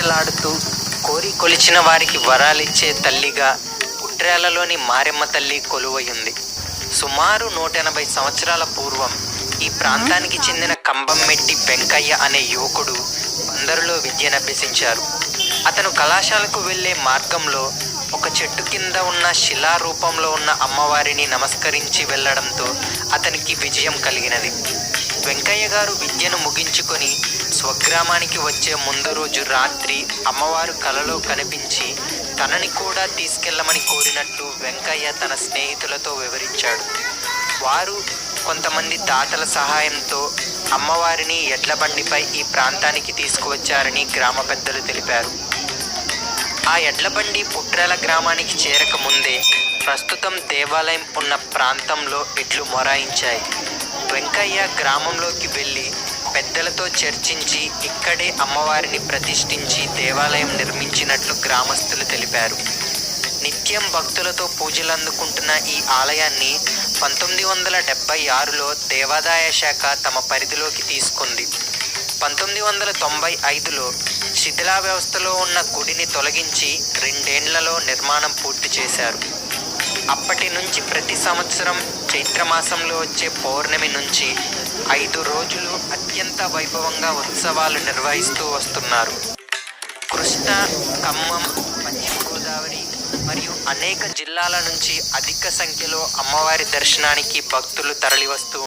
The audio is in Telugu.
తహతహలాడుతూ కోరి కొలిచిన వారికి వరాలిచ్చే తల్లిగా కుట్రేలలోని మారెమ్మ తల్లి కొలువయుంది. సుమారు 180 సంవత్సరాల పూర్వం ఈ ప్రాంతానికి చెందిన కంబంమెట్టి వెంకయ్య అనే యువకుడు బందరులో విద్యనభ్యసించారు. అతను కళాశాలకు వెళ్ళే మార్గంలో ఒక చెట్టు కింద ఉన్న శిలారూపంలో ఉన్న అమ్మవారిని నమస్కరించి వెళ్ళడంతో అతనికి విజయం కలిగినది. వెంకయ్య గారు విద్యను ముగించుకొని స్వగ్రామానికి వచ్చే ముందు రోజు రాత్రి అమ్మవారు కలలో కనిపించి తనని కూడా తీసుకెళ్లమని కోరినట్టు వెంకయ్య తన స్నేహితులతో వివరించాడు. వారు కొంతమంది దాతల సహాయంతో అమ్మవారిని ఎడ్ల బండిపై ఈ ప్రాంతానికి తీసుకువచ్చారని గ్రామ పెద్దలు తెలిపారు. ఆ ఎడ్లబండి పుట్రేల గ్రామానికి చేరక ముందే ప్రస్తుతం దేవాలయం ఉన్న ప్రాంతంలో ఎడ్లు మొరాయించాయి. వెంకయ్య గ్రామంలోకి వెళ్ళి పెద్దలతో చర్చించి ఇక్కడే అమ్మవారిని ప్రతిష్ఠించి దేవాలయం నిర్మించినట్లు గ్రామస్తులు తెలిపారు. నిత్యం భక్తులతో పూజలందుకుంటున్న ఈ ఆలయాన్ని 1976లో దేవాదాయ శాఖ తమ పరిధిలోకి తీసుకుంది. 1995లో శిథిలా వ్యవస్థలో ఉన్న గుడిని తొలగించి 2 ఏళ్లలో నిర్మాణం పూర్తి చేశారు. అప్పటి నుంచి ప్రతి సంవత్సరం చైత్రమాసంలో వచ్చే పౌర్ణమి నుంచి 5 రోజులు అత్యంత వైభవంగా ఉత్సవాలు నిర్వహిస్తూ వస్తున్నారు. కృష్ణా, ఖమ్మం, పశ్చిమ గోదావరి మరియు అనేక జిల్లాల నుంచి అధిక సంఖ్యలో అమ్మవారి దర్శనానికి భక్తులు తరలివస్తూ